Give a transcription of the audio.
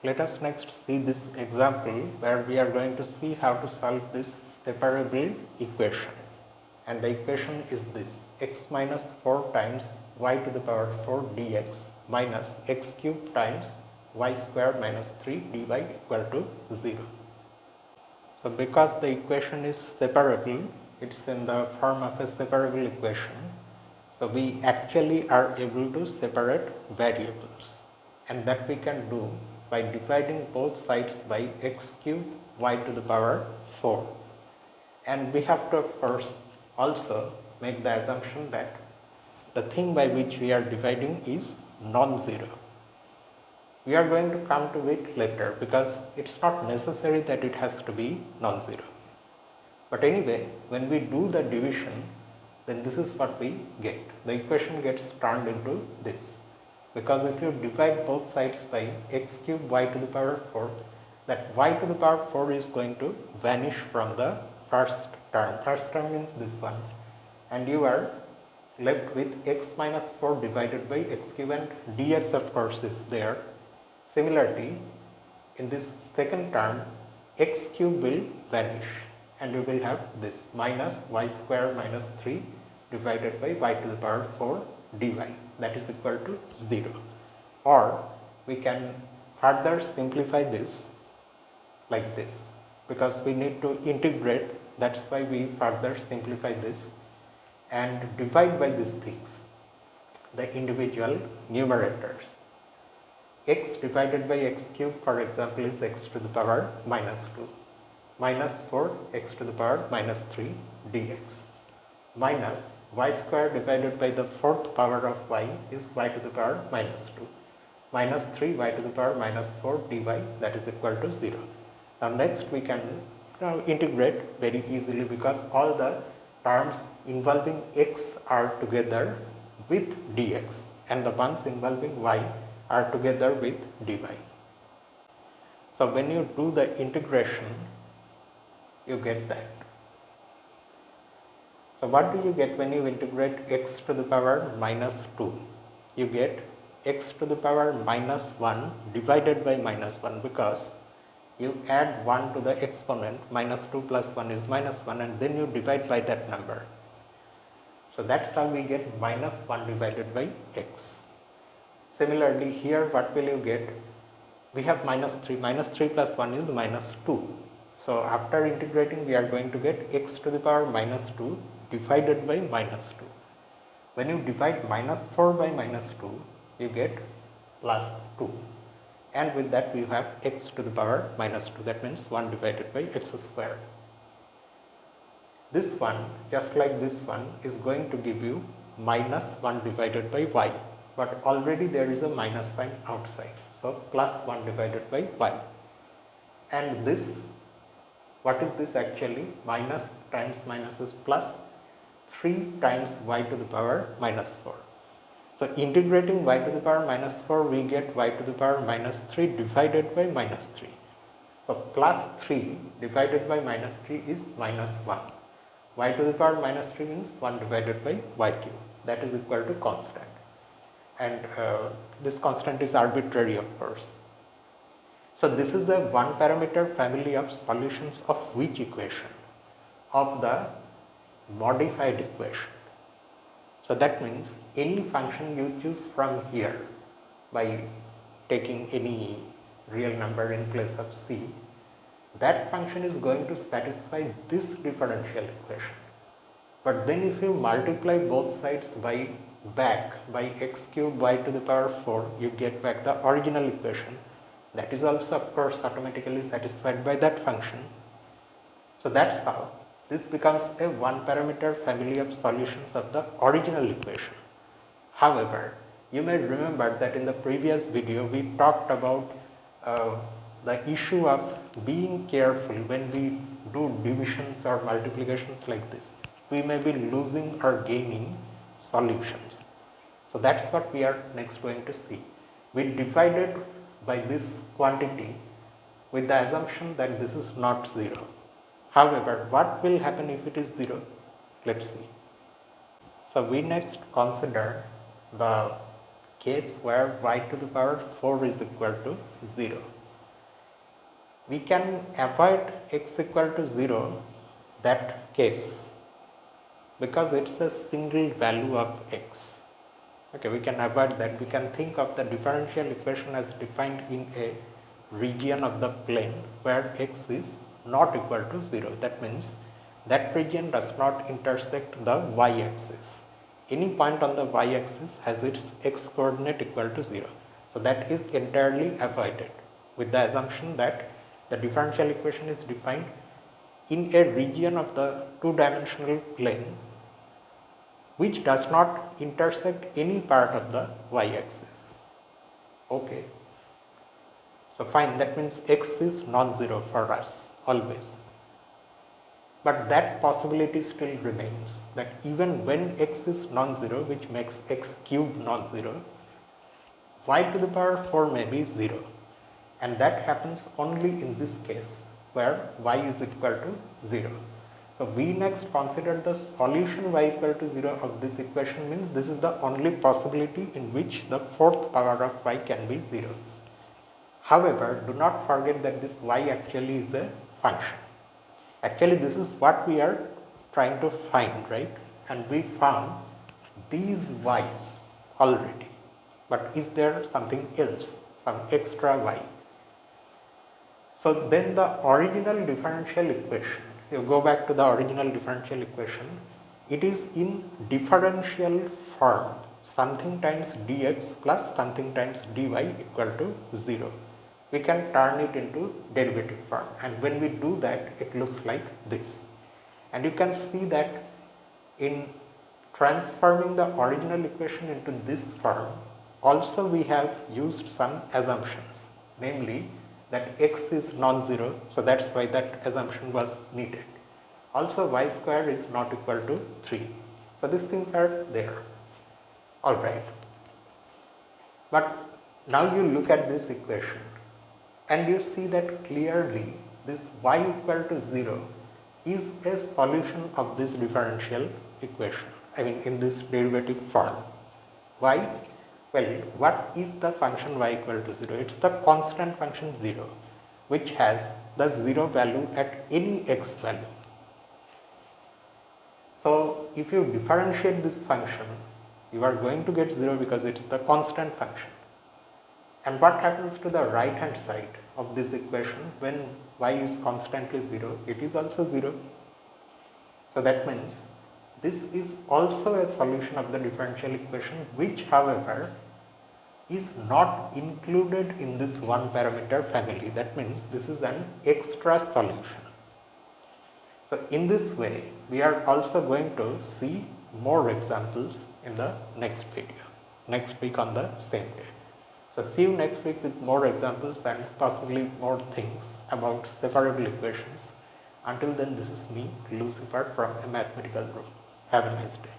let us next see this example where we are going to see how to solve this separable equation. And the equation is this: x minus 4 times y to the power 4 dx minus x cube times y square minus 3 dy equal to 0. So because the equation is separable, it's in the form of a separable equation, so we actually are able to separate variables, and that we can do by dividing both sides by x cube y to the power 4. And we have to of course also make the assumption that the thing by which we are dividing is non-zero. We are going to come to it later because it's not necessary that it has to be non-zero. But anyway, when we do the division, then this is what we get. The equation gets turned into this, because if you divide both sides by x cube y to the power 4, that y to the power 4 is going to vanish from the first term. First term means this one, and you are left with x minus 4 divided by x cube, and dx of course is there. Similarly, in this second term, x cube will vanish and you will have this minus y square minus 3 divided by y to the power 4 dy, that is equal to 0. Or we can further simplify this like this, because we need to integrate, that's why we further simplify this and divide by these things, the individual numerators. X divided by x cube, for example, is x to the power minus 2, minus 4 x to the power minus 3 dx, minus y square divided by the fourth power of y is y to the power minus 2, minus 3 y to the power minus 4 dy, that is equal to 0. Now next we can integrate very easily, because all the terms involving x are together with dx and the ones involving y are together with dy. So when you do the integration, you get that. So what do you get when you integrate x to the power minus 2? You get x to the power minus 1 divided by minus 1, because you add 1 to the exponent, minus 2 plus 1 is minus 1, and then you divide by that number. So that's how we get minus 1 divided by x. Similarly, here what will you get? We have minus 3 plus 1 is minus 2. So after integrating, we are going to get x to the power minus 2 divided by minus 2. When you divide minus 4 by minus 2, you get plus 2. And with that we have x to the power minus 2, that means 1 divided by x squared. This one, just like this one, is going to give you minus 1 divided by y, but already there is a minus sign outside, so plus 1 divided by y. And this, what is this actually? Minus times minus is plus, 3 times y to the power minus 4. So integrating y to the power minus 4, we get y to the power minus 3 divided by minus 3. So plus 3 divided by minus 3 is minus 1. Y to the power minus 3 means 1 divided by y cube, that is equal to constant. And this constant is arbitrary, of course. So this is the one parameter family of solutions of which equation? Of the modified equation. So that means any function you choose from here by taking any real number in place of c, that function is going to satisfy this differential equation. But then if you multiply both sides by x cube y to the power 4, you get back the original equation. That is also of course automatically satisfied by that function. So that's how this becomes a one parameter family of solutions of the original equation. However, you may remember that in the previous video we talked about the issue of being careful when we do divisions or multiplications like this. We may be losing or gaining solutions. So that's what we are next going to see. We divided by this quantity with the assumption that this is not 0. However, what will happen if it is 0? Let's see. So we next consider the case where y to the power 4 is equal to 0. we can avoid x equal to 0 that case because it's a single value of x. Okay, we can avoid that. We can think of the differential equation as defined in a region of the plane where x is not equal to 0. That means that region does not intersect the y-axis. Any point on the y-axis has its x coordinate equal to 0. So that is entirely avoided with the assumption that the differential equation is defined in a region of the two-dimensional plane which does not intersect any part of the y-axis. Okay. So fine, that means x is non-zero for us always. But that possibility still remains that even when x is non-zero, which makes x cube non-zero, y to the power 4 may be 0. And that happens only in this case where y is equal to 0. So we next consider the solution y equal to 0 of this equation means this is the only possibility in which the fourth power of y can be 0. However, do not forget that this y actually is the function. Actually, this is what we are trying to find, right? And we found these y's already. But is there something else, some extra y? So then the original differential equation, you go back to the original differential equation, it is in differential form, something times dx plus something times dy equal to 0. We can turn it into derivative form, and when we do that it looks like this. And you can see that in transforming the original equation into this form also we have used some assumptions, namely that x is non-zero, so that's why that assumption was needed. Also y square is not equal to 3. So these things are there. Alright. But now you look at this equation and you see that clearly this y equal to 0 is a solution of this differential equation, I mean in this derivative form. Why? Well, what is the function y equal to 0? It's the constant function 0 which has the 0 value at any x value. So if you differentiate this function, you are going to get 0 because it's the constant function. And what happens to the right hand side of this equation when y is constantly 0? It is also 0. So that means this is also a solution of the differential equation which however is not included in this one parameter family. That means this is an extra solution. So in this way we are also going to see more examples in the next video, next week on the same day. So see you next week with more examples and possibly more things about separable equations. Until then, this is me, Lucifer from a mathematical room. Have a nice day.